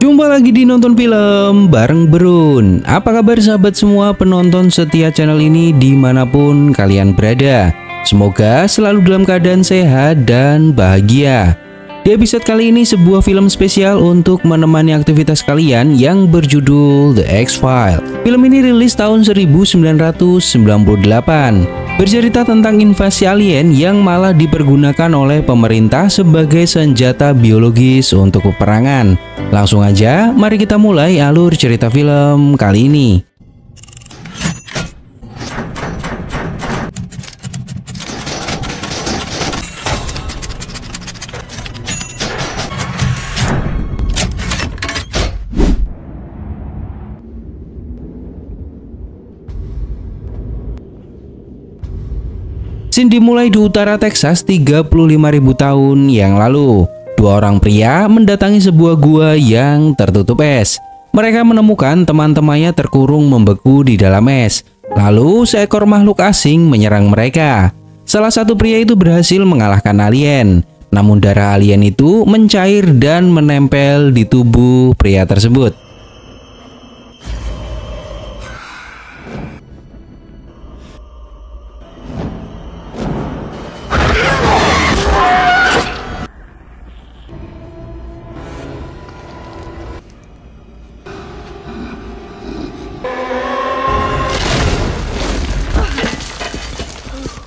Jumpa lagi di Nonton Film bareng Brun. Apa kabar sahabat semua penonton setia channel ini dimanapun kalian berada? Semoga selalu dalam keadaan sehat dan bahagia. Di episode kali ini sebuah film spesial untuk menemani aktivitas kalian yang berjudul The X-Files. Film ini rilis tahun 1998. Bercerita tentang invasi alien yang malah dipergunakan oleh pemerintah sebagai senjata biologis untuk peperangan. Langsung aja, mari kita mulai alur cerita film kali ini. Scene dimulai di utara Texas 35.000 tahun yang lalu. Dua orang pria mendatangi sebuah gua yang tertutup es. Mereka menemukan teman-temannya terkurung membeku di dalam es. Lalu seekor makhluk asing menyerang mereka. Salah satu pria itu berhasil mengalahkan alien. Namun darah alien itu mencair dan menempel di tubuh pria tersebut.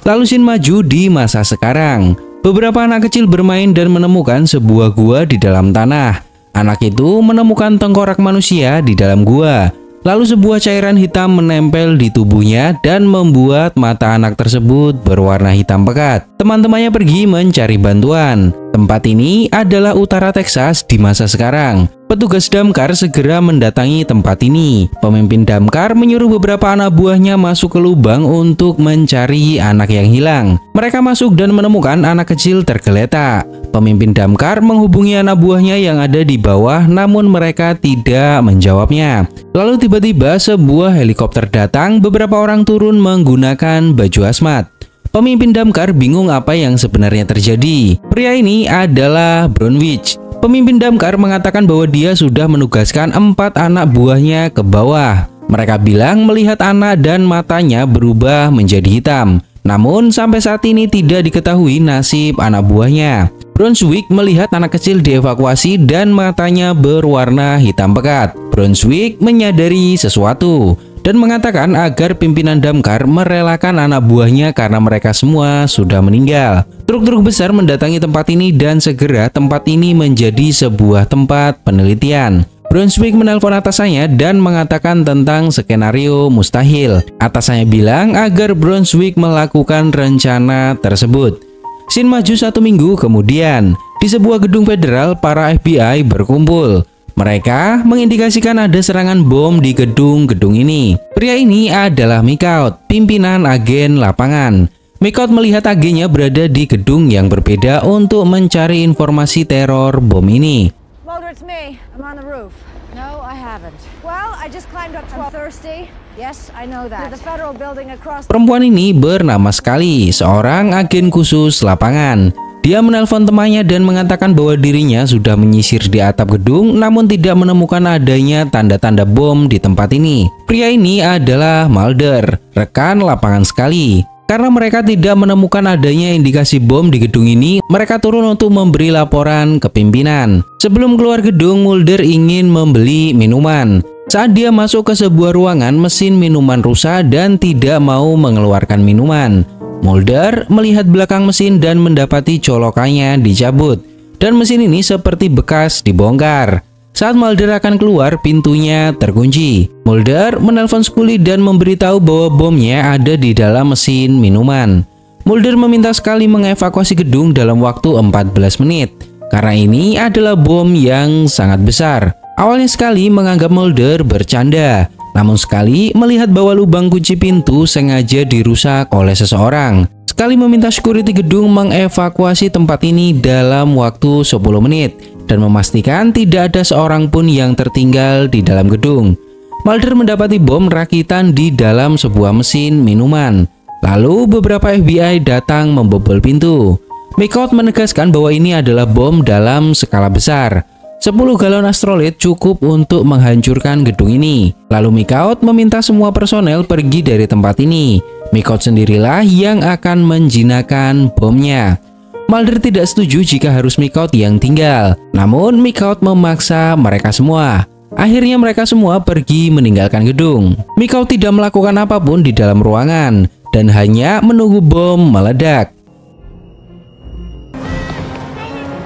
Lalu scene maju di masa sekarang. Beberapa anak kecil bermain dan menemukan sebuah gua di dalam tanah. Anak itu menemukan tengkorak manusia di dalam gua. Lalu sebuah cairan hitam menempel di tubuhnya dan membuat mata anak tersebut berwarna hitam pekat. Teman-temannya pergi mencari bantuan. Tempat ini adalah utara Texas di masa sekarang. Petugas damkar segera mendatangi tempat ini. Pemimpin damkar menyuruh beberapa anak buahnya masuk ke lubang untuk mencari anak yang hilang. Mereka masuk dan menemukan anak kecil tergeletak. Pemimpin damkar menghubungi anak buahnya yang ada di bawah, namun mereka tidak menjawabnya. Lalu tiba-tiba sebuah helikopter datang. Beberapa orang turun menggunakan baju hazmat. Pemimpin damkar bingung apa yang sebenarnya terjadi. Pria ini adalah Bromwich. Pemimpin damkar mengatakan bahwa dia sudah menugaskan 4 anak buahnya ke bawah. Mereka bilang melihat anak dan matanya berubah menjadi hitam. Namun sampai saat ini tidak diketahui nasib anak buahnya. Brunswick melihat anak kecil dievakuasi dan matanya berwarna hitam pekat. Brunswick menyadari sesuatu dan mengatakan agar pimpinan damkar merelakan anak buahnya karena mereka semua sudah meninggal. Truk-truk besar mendatangi tempat ini dan segera tempat ini menjadi sebuah tempat penelitian. Brunswick menelpon atasannya dan mengatakan tentang skenario mustahil. Atasannya bilang agar Brunswick melakukan rencana tersebut. Scene maju 1 minggu kemudian. Di sebuah gedung federal, para FBI berkumpul. Mereka mengindikasikan ada serangan bom di gedung-gedung ini. Pria ini adalah Mikaut, pimpinan agen lapangan. Mikaut melihat agennya berada di gedung yang berbeda untuk mencari informasi teror bom ini. Mulder, it's me. I'm on the roof. No, I haven't. Well, I just climbed up 12. I'm thirsty. Yes, I know that. The federal building across. Perempuan ini bernama Scully, seorang agen khusus lapangan. Dia menelpon temannya dan mengatakan bahwa dirinya sudah menyisir di atap gedung namun tidak menemukan adanya tanda-tanda bom di tempat ini. Pria ini adalah Mulder, rekan lapangan Scully. Karena mereka tidak menemukan adanya indikasi bom di gedung ini, mereka turun untuk memberi laporan ke pimpinan. Sebelum keluar gedung, Mulder ingin membeli minuman. Saat dia masuk ke sebuah ruangan, mesin minuman rusak dan tidak mau mengeluarkan minuman. Mulder melihat belakang mesin dan mendapati colokannya dicabut. Dan mesin ini seperti bekas dibongkar. Saat Mulder akan keluar, pintunya terkunci. Mulder menelpon Scully dan memberitahu bahwa bomnya ada di dalam mesin minuman. Mulder meminta Scully mengevakuasi gedung dalam waktu 14 menit. Karena ini adalah bom yang sangat besar. Awalnya Scully menganggap Mulder bercanda. Namun Scully melihat bahwa lubang kunci pintu sengaja dirusak oleh seseorang. Scully meminta security gedung mengevakuasi tempat ini dalam waktu 10 menit. Dan memastikan tidak ada seorang pun yang tertinggal di dalam gedung. Mulder mendapati bom rakitan di dalam sebuah mesin minuman. Lalu beberapa FBI datang membobol pintu. Mikaut menegaskan bahwa ini adalah bom dalam skala besar. 10 galon astrolid cukup untuk menghancurkan gedung ini. Lalu Mikaut meminta semua personel pergi dari tempat ini. Mikaut sendirilah yang akan menjinakkan bomnya. Mulder tidak setuju jika harus Mikaut yang tinggal. Namun Mikaut memaksa mereka semua. Akhirnya mereka semua pergi meninggalkan gedung. Mikaut tidak melakukan apapun di dalam ruangan dan hanya menunggu bom meledak.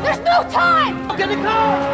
There's no time! Get the car!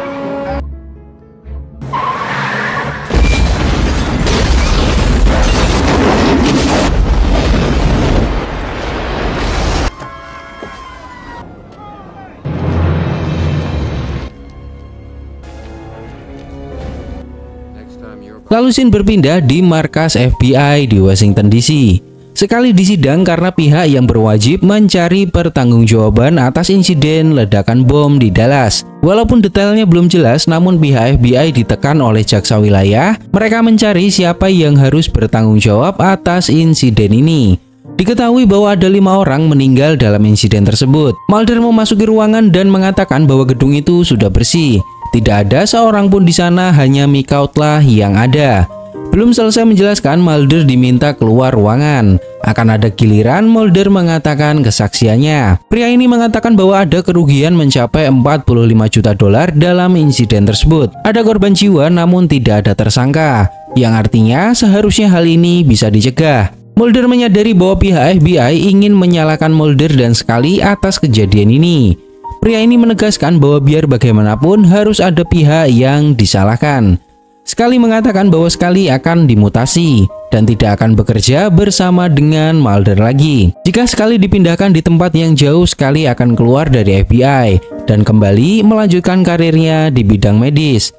Lalu scene berpindah di markas FBI di Washington DC. Sekali di sidang karena pihak yang berwajib mencari pertanggungjawaban atas insiden ledakan bom di Dallas. Walaupun detailnya belum jelas, namun pihak FBI ditekan oleh jaksa wilayah. Mereka mencari siapa yang harus bertanggung jawab atas insiden ini. Diketahui bahwa ada 5 orang meninggal dalam insiden tersebut. Mulder memasuki ruangan dan mengatakan bahwa gedung itu sudah bersih. Tidak ada seorang pun di sana, hanya Mikautlah yang ada. Belum selesai menjelaskan, Mulder diminta keluar ruangan. Akan ada giliran Mulder mengatakan kesaksiannya. Pria ini mengatakan bahwa ada kerugian mencapai 45 juta dolar dalam insiden tersebut. Ada korban jiwa namun tidak ada tersangka, yang artinya seharusnya hal ini bisa dicegah. Mulder menyadari bahwa pihak FBI ingin menyalahkan Mulder dan Scully atas kejadian ini. Pria ini menegaskan bahwa biar bagaimanapun harus ada pihak yang disalahkan. Scully mengatakan bahwa Scully akan dimutasi dan tidak akan bekerja bersama dengan Mulder lagi. Jika Scully dipindahkan di tempat yang jauh, Scully akan keluar dari FBI dan kembali melanjutkan karirnya di bidang medis.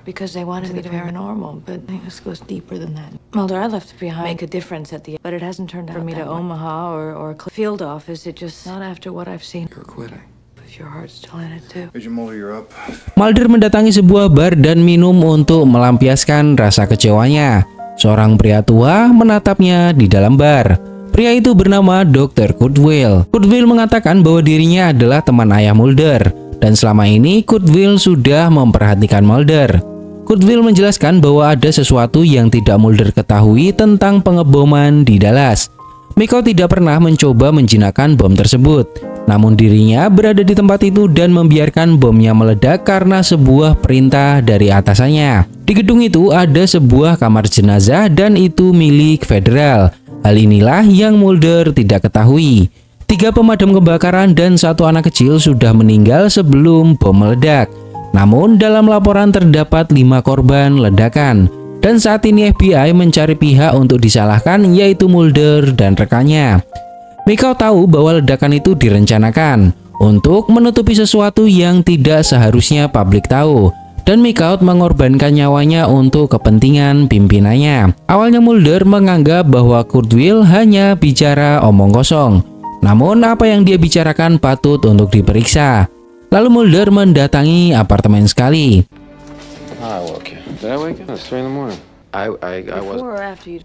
Because they wanted me to paranormal, but this goes deeper than that. Mulder, I left behind make a difference at the end, but it hasn't turned out for me to Omaha or field office. It just not after what I've seen. You're quitting. Your heart's still in it too. Agent Mulder, you're up. Mulder mendatangi sebuah bar dan minum untuk melampiaskan rasa kecewanya. Seorang pria tua menatapnya di dalam bar. Pria itu bernama Dr. Cudwell. Cudwell mengatakan bahwa dirinya adalah teman ayah Mulder, dan selama ini Cudwell sudah memperhatikan Mulder. Cudwell menjelaskan bahwa ada sesuatu yang tidak Mulder ketahui tentang pengeboman di Dallas. Mikaut tidak pernah mencoba menjinakkan bom tersebut. Namun dirinya berada di tempat itu dan membiarkan bomnya meledak karena sebuah perintah dari atasannya. Di gedung itu ada sebuah kamar jenazah dan itu milik federal. Hal inilah yang Mulder tidak ketahui. 3 pemadam kebakaran dan 1 anak kecil sudah meninggal sebelum bom meledak. Namun dalam laporan terdapat 5 korban ledakan. Dan saat ini FBI mencari pihak untuk disalahkan, yaitu Mulder dan rekannya. Mikaut tahu bahwa ledakan itu direncanakan untuk menutupi sesuatu yang tidak seharusnya publik tahu, dan Mikaut mengorbankan nyawanya untuk kepentingan pimpinannya. Awalnya Mulder menganggap bahwa Cudwell hanya bicara omong kosong, namun apa yang dia bicarakan patut untuk diperiksa. Lalu Mulder mendatangi apartemen Scully. I woke you. Did I wake you? It's 3 in the morning. I was. Before or after you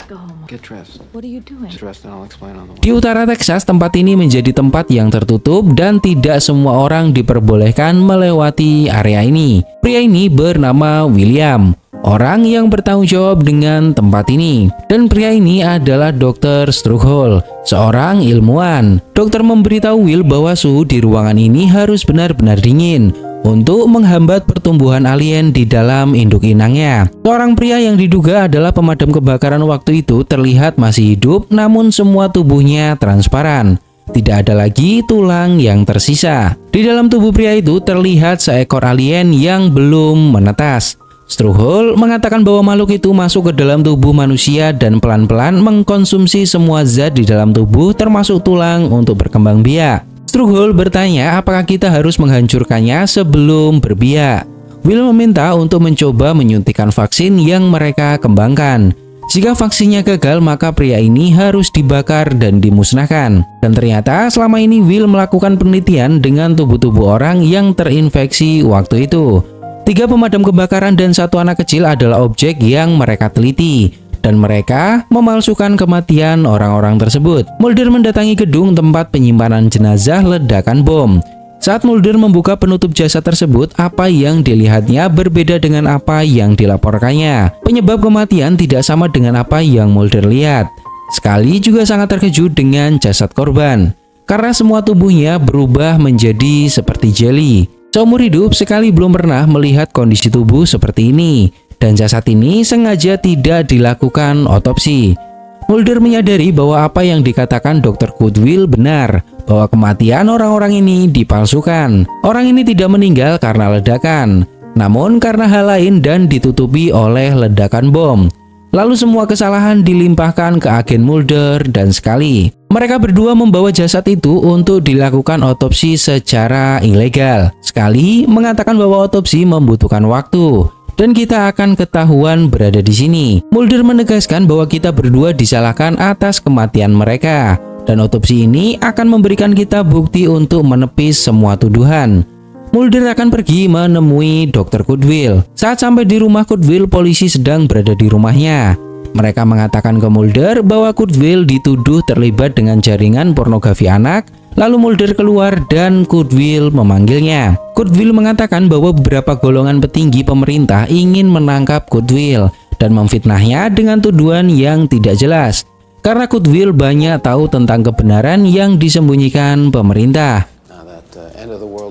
go home? Get dressed. What are you doing? Get dressed and I'll explain on the way. Di utara Texas, tempat ini menjadi tempat yang tertutup dan tidak semua orang diperbolehkan melewati area ini. Pria ini bernama William, orang yang bertanggung jawab dengan tempat ini. Dan pria ini adalah Dr. Strughold, seorang ilmuwan. Dokter memberitahu Will bahwa suhu di ruangan ini harus benar-benar dingin untuk menghambat pertumbuhan alien di dalam induk inangnya. Seorang pria yang diduga adalah pemadam kebakaran waktu itu terlihat masih hidup, namun semua tubuhnya transparan. Tidak ada lagi tulang yang tersisa. Di dalam tubuh pria itu terlihat seekor alien yang belum menetas. Strughold mengatakan bahwa makhluk itu masuk ke dalam tubuh manusia dan pelan-pelan mengkonsumsi semua zat di dalam tubuh termasuk tulang untuk berkembang biak. Strughold bertanya apakah kita harus menghancurkannya sebelum berbiak. Will meminta untuk mencoba menyuntikkan vaksin yang mereka kembangkan. Jika vaksinnya gagal, maka pria ini harus dibakar dan dimusnahkan. Dan ternyata selama ini Will melakukan penelitian dengan tubuh-tubuh orang yang terinfeksi waktu itu. 3 pemadam kebakaran dan 1 anak kecil adalah objek yang mereka teliti. Dan mereka memalsukan kematian orang-orang tersebut. Mulder mendatangi gedung tempat penyimpanan jenazah ledakan bom. Saat Mulder membuka penutup jasad tersebut, apa yang dilihatnya berbeda dengan apa yang dilaporkannya. Penyebab kematian tidak sama dengan apa yang Mulder lihat. Scully juga sangat terkejut dengan jasad korban, karena semua tubuhnya berubah menjadi seperti jelly. Seumur hidup, Scully belum pernah melihat kondisi tubuh seperti ini, dan jasad ini sengaja tidak dilakukan otopsi. Mulder menyadari bahwa apa yang dikatakan Dr. Goodwill benar, bahwa kematian orang-orang ini dipalsukan. Orang ini tidak meninggal karena ledakan, namun karena hal lain dan ditutupi oleh ledakan bom. Lalu semua kesalahan dilimpahkan ke agen Mulder dan Scully. Mereka berdua membawa jasad itu untuk dilakukan otopsi secara ilegal. Scully mengatakan bahwa otopsi membutuhkan waktu, dan kita akan ketahuan berada di sini. Mulder menegaskan bahwa kita berdua disalahkan atas kematian mereka, dan otopsi ini akan memberikan kita bukti untuk menepis semua tuduhan. Mulder akan pergi menemui Dr. Goodwill. Saat sampai di rumah Goodwill, polisi sedang berada di rumahnya. Mereka mengatakan ke Mulder bahwa Goodwill dituduh terlibat dengan jaringan pornografi anak. Lalu Mulder keluar dan Goodwill memanggilnya. Goodwill mengatakan bahwa beberapa golongan petinggi pemerintah ingin menangkap Goodwill dan memfitnahnya dengan tuduhan yang tidak jelas. Karena Goodwill banyak tahu tentang kebenaran yang disembunyikan pemerintah.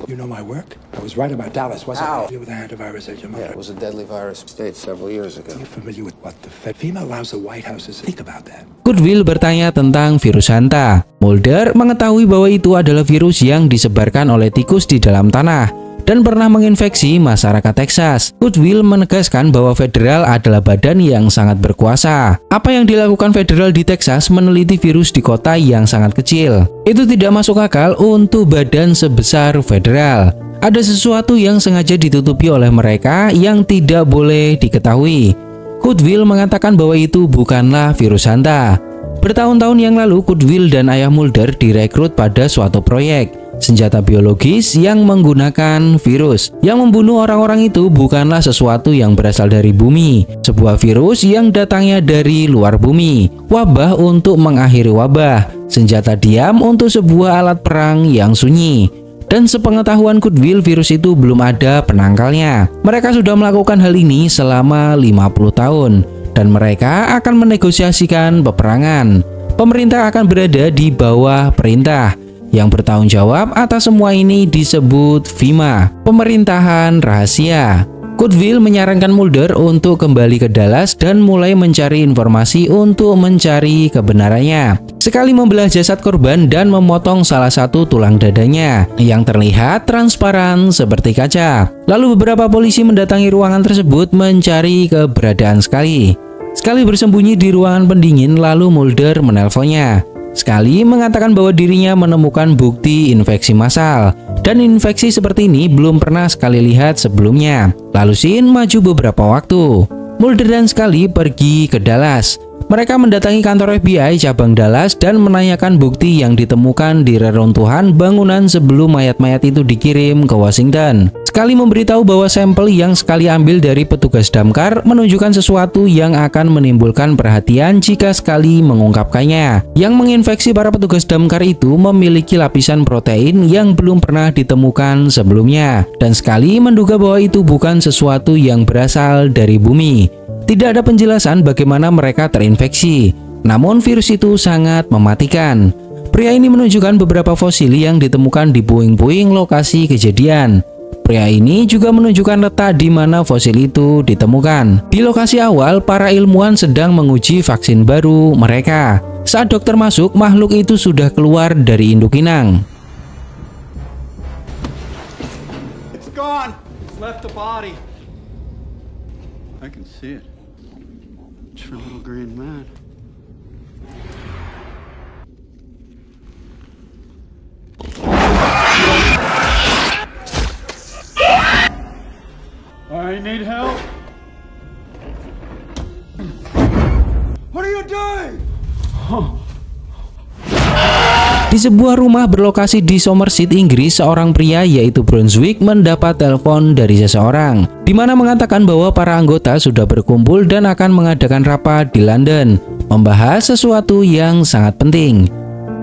You know my work? I was right about Dallas, wasn't I? You were the antivirus agent. Yeah, it was a deadly virus state several years ago. You're familiar with what the FEMA allows the White House to think about that? Goodwill bertanya tentang virus Hanta. Mulder mengetahui bahwa itu adalah virus yang disebarkan oleh tikus di dalam tanah dan pernah menginfeksi masyarakat Texas. Goodwill menegaskan bahwa federal adalah badan yang sangat berkuasa. Apa yang dilakukan federal di Texas meneliti virus di kota yang sangat kecil. Itu tidak masuk akal untuk badan sebesar federal. Ada sesuatu yang sengaja ditutupi oleh mereka yang tidak boleh diketahui. Goodwill mengatakan bahwa itu bukanlah virus Hanta. Bertahun-tahun yang lalu, Goodwill dan ayah Mulder direkrut pada suatu proyek senjata biologis yang menggunakan virus. Yang membunuh orang-orang itu bukanlah sesuatu yang berasal dari bumi, sebuah virus yang datangnya dari luar bumi, wabah untuk mengakhiri wabah, senjata diam untuk sebuah alat perang yang sunyi. Dan sepengetahuan Goodwill, virus itu belum ada penangkalnya. Mereka sudah melakukan hal ini selama 50 tahun, dan mereka akan menegosiasikan peperangan. Pemerintah akan berada di bawah perintah. Yang bertanggung jawab atas semua ini disebut FEMA, pemerintahan rahasia. Goodwill menyarankan Mulder untuk kembali ke Dallas dan mulai mencari informasi untuk mencari kebenarannya. Sekali membelah jasad korban dan memotong salah satu tulang dadanya yang terlihat transparan seperti kaca. Lalu beberapa polisi mendatangi ruangan tersebut mencari keberadaan Scully. Scully bersembunyi di ruangan pendingin, lalu Mulder menelponnya. Scully mengatakan bahwa dirinya menemukan bukti infeksi massal, dan infeksi seperti ini belum pernah Scully lihat sebelumnya. Lalu scene maju beberapa waktu. Mulder dan Scully pergi ke Dallas. Mereka mendatangi kantor FBI cabang Dallas dan menanyakan bukti yang ditemukan di reruntuhan bangunan sebelum mayat-mayat itu dikirim ke Washington. Scully memberitahu bahwa sampel yang Scully ambil dari petugas damkar menunjukkan sesuatu yang akan menimbulkan perhatian jika Scully mengungkapkannya. Yang menginfeksi para petugas damkar itu memiliki lapisan protein yang belum pernah ditemukan sebelumnya, dan Scully menduga bahwa itu bukan sesuatu yang berasal dari bumi. Tidak ada penjelasan bagaimana mereka terinfeksi, namun virus itu sangat mematikan. Pria ini menunjukkan beberapa fosil yang ditemukan di puing-puing lokasi kejadian. Pria ini juga menunjukkan letak di mana fosil itu ditemukan. Di lokasi awal, para ilmuwan sedang menguji vaksin baru mereka. Saat dokter masuk, makhluk itu sudah keluar dari induk inang. It's gone. It's left the body. I can see it. It's for little green man. I need help. What are you doing? Di sebuah rumah berlokasi di Somerset, Inggris, seorang pria yaitu Brunswick mendapat telepon dari seseorang di mana mengatakan bahwa para anggota sudah berkumpul dan akan mengadakan rapat di London membahas sesuatu yang sangat penting.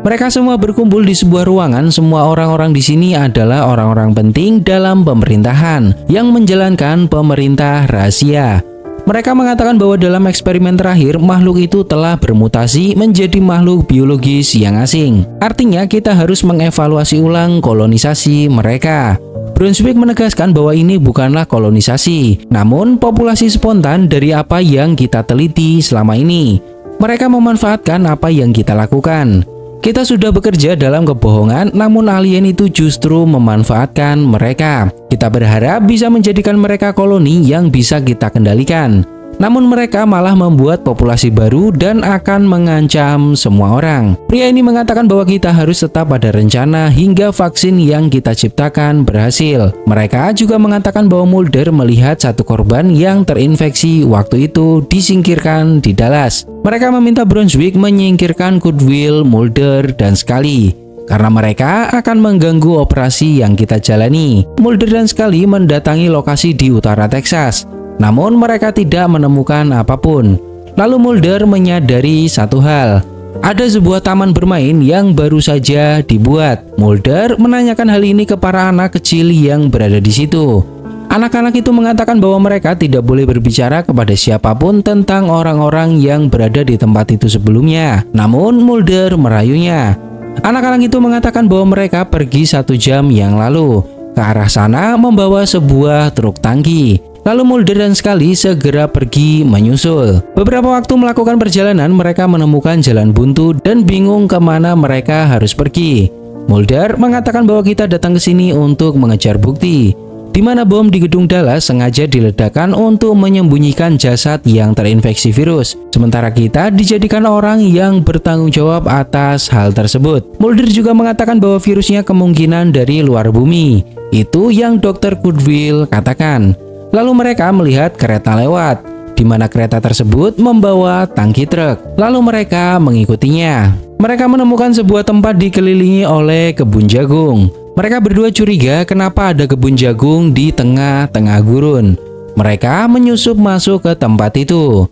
Mereka semua berkumpul di sebuah ruangan. Semua orang-orang di sini adalah orang-orang penting dalam pemerintahan yang menjalankan pemerintah rahasia. Mereka mengatakan bahwa dalam eksperimen terakhir, makhluk itu telah bermutasi menjadi makhluk biologis yang asing. Artinya kita harus mengevaluasi ulang kolonisasi mereka. Brunswick menegaskan bahwa ini bukanlah kolonisasi, namun populasi spontan dari apa yang kita teliti selama ini. Mereka memanfaatkan apa yang kita lakukan. Kita sudah bekerja dalam kebohongan, namun alien itu justru memanfaatkan mereka. Kita berharap bisa menjadikan mereka koloni yang bisa kita kendalikan. Namun mereka malah membuat populasi baru dan akan mengancam semua orang. Pria ini mengatakan bahwa kita harus tetap ada rencana hingga vaksin yang kita ciptakan berhasil. Mereka juga mengatakan bahwa Mulder melihat satu korban yang terinfeksi waktu itu disingkirkan di Dallas. Mereka meminta Brunswick menyingkirkan Goodwill, Mulder, dan Scully karena mereka akan mengganggu operasi yang kita jalani. Mulder dan Scully mendatangi lokasi di utara Texas. Namun mereka tidak menemukan apapun. Lalu Mulder menyadari satu hal. Ada sebuah taman bermain yang baru saja dibuat. Mulder menanyakan hal ini ke para anak kecil yang berada di situ. Anak-anak itu mengatakan bahwa mereka tidak boleh berbicara kepada siapapun tentang orang-orang yang berada di tempat itu sebelumnya. Namun Mulder merayunya. Anak-anak itu mengatakan bahwa mereka pergi 1 jam yang lalu ke arah sana membawa sebuah truk tangki. Lalu Mulder dan Scully segera pergi menyusul. Beberapa waktu melakukan perjalanan, mereka menemukan jalan buntu dan bingung kemana mereka harus pergi. Mulder mengatakan bahwa kita datang ke sini untuk mengejar bukti, di mana bom di gedung Dallas sengaja diledakkan untuk menyembunyikan jasad yang terinfeksi virus. Sementara kita dijadikan orang yang bertanggung jawab atas hal tersebut. Mulder juga mengatakan bahwa virusnya kemungkinan dari luar bumi. Itu yang Dr. Goodwill katakan. Lalu mereka melihat kereta lewat, di mana kereta tersebut membawa tangki truk. Lalu mereka mengikutinya. Mereka menemukan sebuah tempat dikelilingi oleh kebun jagung. Mereka berdua curiga kenapa ada kebun jagung di tengah-tengah gurun. Mereka menyusup masuk ke tempat itu.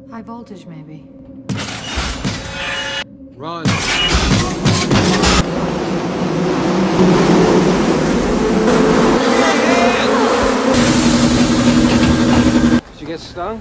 High voltage, maybe. Run. Did you get stung?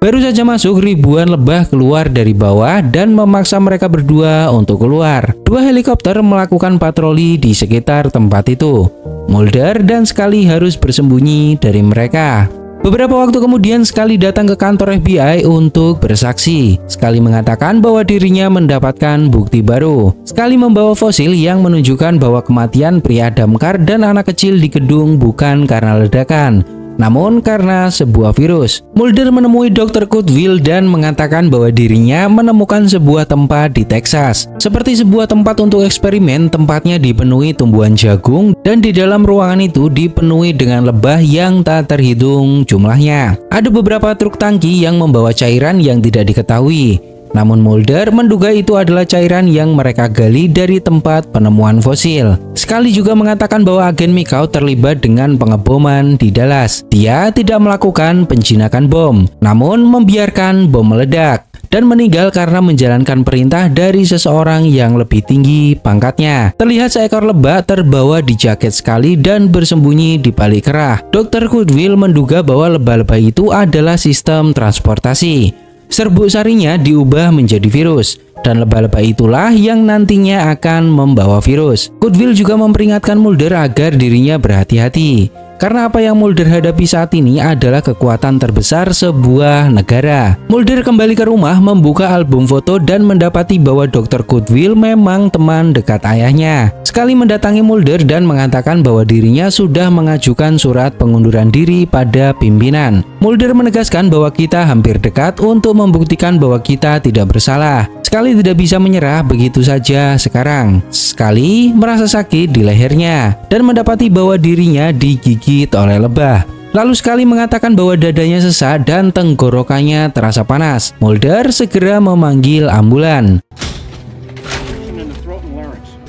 Baru saja masuk, ribuan lebah keluar dari bawah dan memaksa mereka berdua untuk keluar. 2 helikopter melakukan patroli di sekitar tempat itu. Mulder dan Scully harus bersembunyi dari mereka. Beberapa waktu kemudian Scully datang ke kantor FBI untuk bersaksi. Scully mengatakan bahwa dirinya mendapatkan bukti baru. Scully membawa fosil yang menunjukkan bahwa kematian pria damkar dan anak kecil di gedung bukan karena ledakan, namun karena sebuah virus. Mulder menemui Dr. Goodwill dan mengatakan bahwa dirinya menemukan sebuah tempat di Texas. Seperti sebuah tempat untuk eksperimen, tempatnya dipenuhi tumbuhan jagung dan di dalam ruangan itu dipenuhi dengan lebah yang tak terhitung jumlahnya. Ada beberapa truk tangki yang membawa cairan yang tidak diketahui. Namun Mulder menduga itu adalah cairan yang mereka gali dari tempat penemuan fosil. Scully juga mengatakan bahwa agen Mikau terlibat dengan pengeboman di Dallas. Dia tidak melakukan penjinakan bom, namun membiarkan bom meledak dan meninggal karena menjalankan perintah dari seseorang yang lebih tinggi pangkatnya. Terlihat seekor lebah terbawa di jaket Scully dan bersembunyi di balik kerah. Dr. Goodwill menduga bahwa lebah-lebah itu adalah sistem transportasi. Serbuk sarinya diubah menjadi virus, dan lebah-lebah itulah yang nantinya akan membawa virus. Goodwill juga memperingatkan Mulder agar dirinya berhati-hati, karena apa yang Mulder hadapi saat ini adalah kekuatan terbesar sebuah negara. Mulder kembali ke rumah, membuka album foto dan mendapati bahwa Dr. Goodwill memang teman dekat ayahnya. Sekali mendatangi Mulder dan mengatakan bahwa dirinya sudah mengajukan surat pengunduran diri pada pimpinan. Mulder menegaskan bahwa kita hampir dekat untuk membuktikan bahwa kita tidak bersalah. Scully tidak bisa menyerah begitu saja sekarang. Scully merasa sakit di lehernya dan mendapati bahwa dirinya digigit oleh lebah. Lalu Scully mengatakan bahwa dadanya sesak dan tenggorokannya terasa panas. Mulder segera memanggil ambulan.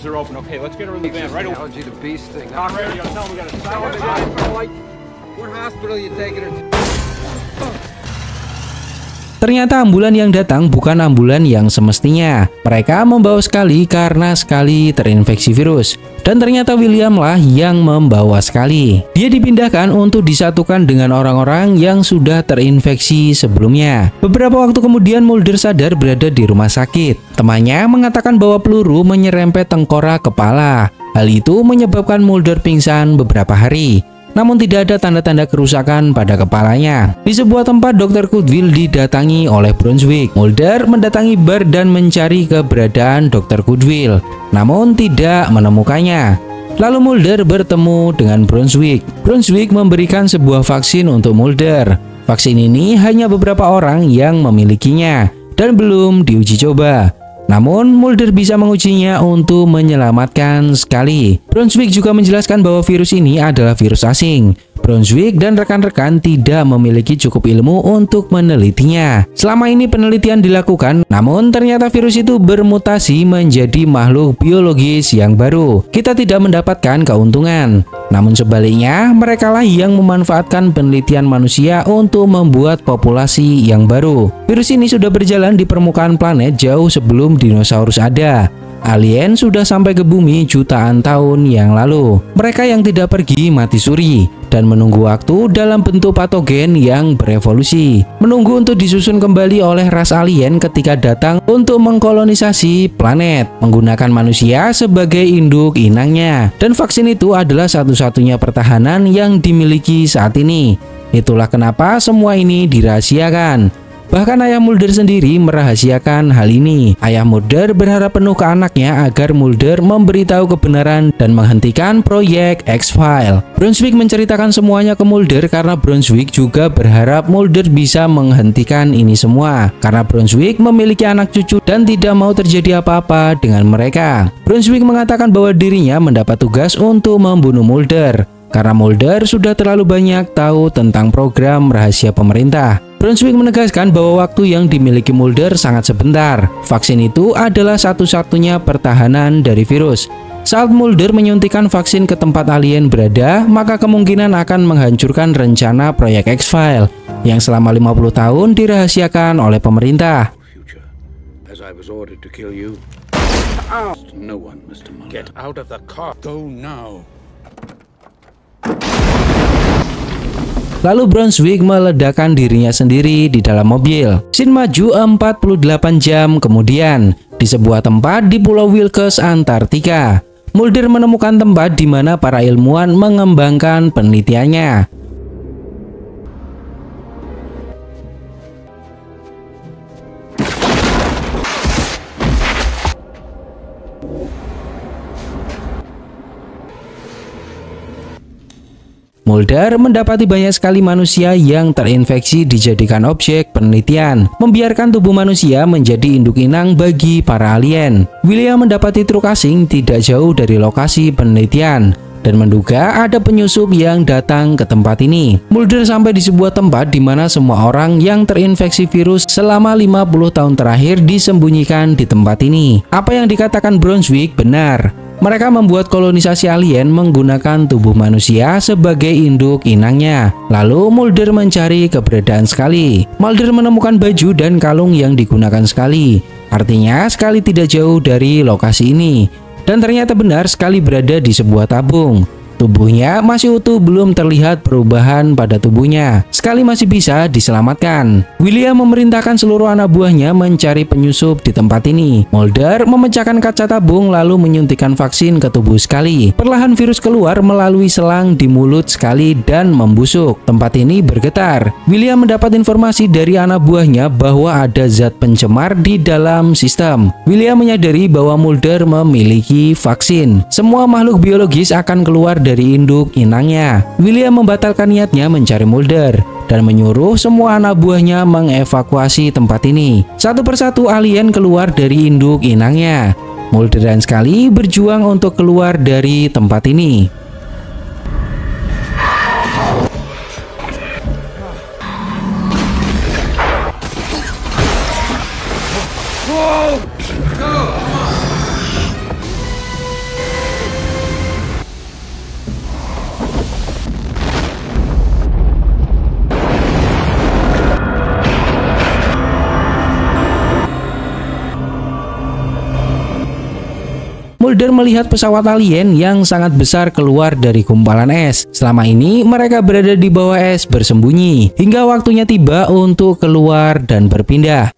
They're open. Okay, let's get her in the van right away. Allergy to bees thing. Operator, you gotta tell them we got a Ternyata ambulan yang datang bukan ambulan yang semestinya. Mereka membawa Scully karena Scully terinfeksi virus. Dan ternyata William lah yang membawa Scully. Dia dipindahkan untuk disatukan dengan orang-orang yang sudah terinfeksi sebelumnya. Beberapa waktu kemudian Mulder sadar berada di rumah sakit. Temannya mengatakan bahwa peluru menyerempet tengkorak kepala. Hal itu menyebabkan Mulder pingsan beberapa hari. Namun tidak ada tanda-tanda kerusakan pada kepalanya. Di sebuah tempat Dr. Cudwill didatangi oleh Brunswick. Mulder mendatangi bar dan mencari keberadaan Dr. Cudwill, namun tidak menemukannya. Lalu Mulder bertemu dengan Brunswick. Brunswick memberikan sebuah vaksin untuk Mulder. Vaksin ini hanya beberapa orang yang memilikinya dan belum diuji coba. Namun Mulder bisa mengujinya untuk menyelamatkan Scully. Brunswick juga menjelaskan bahwa virus ini adalah virus asing. Brunswick dan rekan-rekan tidak memiliki cukup ilmu untuk menelitinya. Selama ini penelitian dilakukan, namun ternyata virus itu bermutasi menjadi makhluk biologis yang baru. Kita tidak mendapatkan keuntungan. Namun sebaliknya, merekalah yang memanfaatkan penelitian manusia untuk membuat populasi yang baru. Virus ini sudah berjalan di permukaan planet jauh sebelum dinosaurus ada. Alien sudah sampai ke bumi jutaan tahun yang lalu. Mereka yang tidak pergi mati suri dan menunggu waktu dalam bentuk patogen yang berevolusi. Menunggu untuk disusun kembali oleh ras alien ketika datang untuk mengkolonisasi planet, menggunakan manusia sebagai induk inangnya. Dan vaksin itu adalah satu-satunya pertahanan yang dimiliki saat ini. Itulah kenapa semua ini dirahasiakan. Bahkan ayah Mulder sendiri merahasiakan hal ini. Ayah Mulder berharap penuh ke anaknya agar Mulder memberitahu kebenaran dan menghentikan proyek X-File. Brunswick menceritakan semuanya ke Mulder karena Brunswick juga berharap Mulder bisa menghentikan ini semua. Karena Brunswick memiliki anak cucu dan tidak mau terjadi apa-apa dengan mereka. Brunswick mengatakan bahwa dirinya mendapat tugas untuk membunuh Mulder karena Mulder sudah terlalu banyak tahu tentang program rahasia pemerintah. Brunswick menegaskan bahwa waktu yang dimiliki Mulder sangat sebentar. Vaksin itu adalah satu-satunya pertahanan dari virus. Saat Mulder menyuntikkan vaksin ke tempat alien berada, maka kemungkinan akan menghancurkan rencana proyek X-File yang selama 50 tahun dirahasiakan oleh pemerintah. Get out of the car. Go now. Lalu Brunswick meledakkan dirinya sendiri di dalam mobil. Scene maju 48 jam kemudian di sebuah tempat di Pulau Wilkes, Antartika. Mulder menemukan tempat di mana para ilmuwan mengembangkan penelitiannya. Mulder mendapati banyak sekali manusia yang terinfeksi dijadikan objek penelitian, membiarkan tubuh manusia menjadi induk inang bagi para alien. William mendapati truk asing tidak jauh dari lokasi penelitian dan menduga ada penyusup yang datang ke tempat ini. Mulder sampai di sebuah tempat di mana semua orang yang terinfeksi virus selama 50 tahun terakhir disembunyikan di tempat ini. Apa yang dikatakan Brunswick benar. Mereka membuat kolonisasi alien menggunakan tubuh manusia sebagai induk inangnya. Lalu Mulder mencari keberadaan Scully. Mulder menemukan baju dan kalung yang digunakan Scully. Artinya Scully tidak jauh dari lokasi ini. Dan ternyata benar Scully berada di sebuah tabung. Tubuhnya masih utuh, belum terlihat perubahan pada tubuhnya. Scully masih bisa diselamatkan. William memerintahkan seluruh anak buahnya mencari penyusup di tempat ini. Mulder memecahkan kaca tabung lalu menyuntikkan vaksin ke tubuh Scully. Perlahan virus keluar melalui selang di mulut Scully dan membusuk. Tempat ini bergetar. William mendapat informasi dari anak buahnya bahwa ada zat pencemar di dalam sistem. William menyadari bahwa Mulder memiliki vaksin. Semua makhluk biologis akan keluar dari induk inangnya. William membatalkan niatnya mencari Mulder dan menyuruh semua anak buahnya mengevakuasi tempat ini. Satu persatu alien keluar dari induk inangnya. Mulder dan Scully berjuang untuk keluar dari tempat ini. Mulder melihat pesawat alien yang sangat besar keluar dari gumpalan es. Selama ini mereka berada di bawah es bersembunyi hingga waktunya tiba untuk keluar dan berpindah.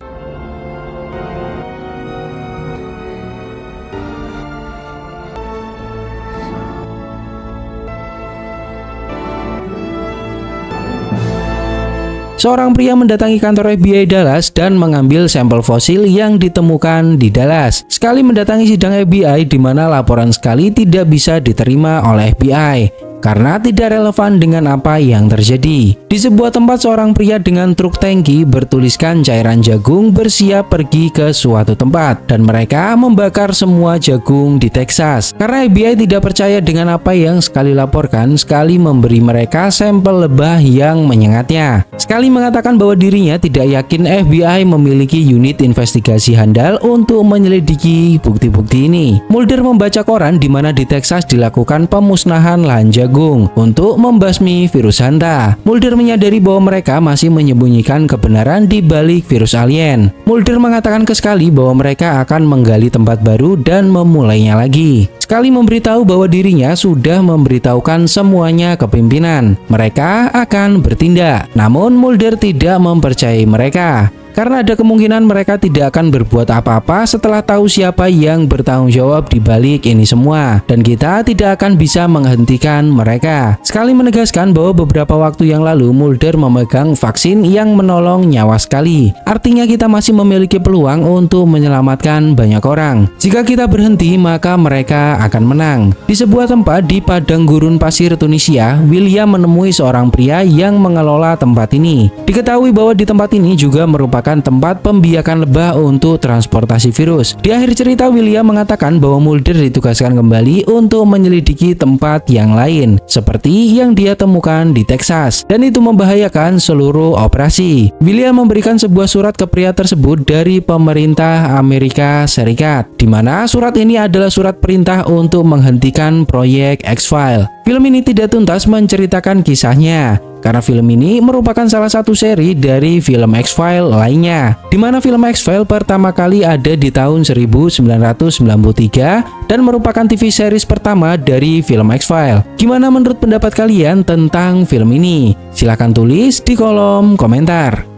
Seorang pria mendatangi kantor FBI Dallas dan mengambil sampel fosil yang ditemukan di Dallas. Sekali mendatangi sidang FBI di mana laporan sekali tidak bisa diterima oleh FBI karena tidak relevan dengan apa yang terjadi. Di sebuah tempat, seorang pria dengan truk tangki bertuliskan cairan jagung bersiap pergi ke suatu tempat dan mereka membakar semua jagung di Texas. Karena FBI tidak percaya dengan apa yang sekali laporkan, sekali memberi mereka sampel lebah yang menyengatnya. Sekali mengatakan bahwa dirinya tidak yakin FBI memiliki unit investigasi handal untuk menyelidiki bukti-bukti ini. Mulder membaca koran di mana di Texas dilakukan pemusnahan lahan jagung untuk membasmi virus Hanta. Mulder menyadari bahwa mereka masih menyembunyikan kebenaran di balik virus alien. Mulder mengatakan ke Scully bahwa mereka akan menggali tempat baru dan memulainya lagi. Scully memberitahu bahwa dirinya sudah memberitahukan semuanya ke pimpinan. Mereka akan bertindak. Namun Mulder tidak mempercayai mereka. Karena ada kemungkinan mereka tidak akan berbuat apa-apa setelah tahu siapa yang bertanggung jawab di balik ini semua. Dan kita tidak akan bisa menghentikan mereka. Sekali menegaskan bahwa beberapa waktu yang lalu Mulder memegang vaksin yang menolong nyawa Scully. Artinya kita masih memiliki peluang untuk menyelamatkan banyak orang. Jika kita berhenti, maka mereka akan menang. Di sebuah tempat di padang gurun pasir Tunisia, William menemui seorang pria yang mengelola tempat ini. Diketahui bahwa di tempat ini juga merupakan tempat pembiakan lebah untuk transportasi virus. Di akhir cerita, William mengatakan bahwa Mulder ditugaskan kembali untuk menyelidiki tempat yang lain seperti yang dia temukan di Texas, dan itu membahayakan seluruh operasi. William memberikan sebuah surat ke pria tersebut dari pemerintah Amerika Serikat, di mana surat ini adalah surat perintah untuk menghentikan proyek X-Files. Film ini tidak tuntas menceritakan kisahnya, karena film ini merupakan salah satu seri dari film X-Files lainnya, di mana film X-Files pertama kali ada di tahun 1993 dan merupakan TV series pertama dari film X-Files. Gimana menurut pendapat kalian tentang film ini? Silahkan tulis di kolom komentar.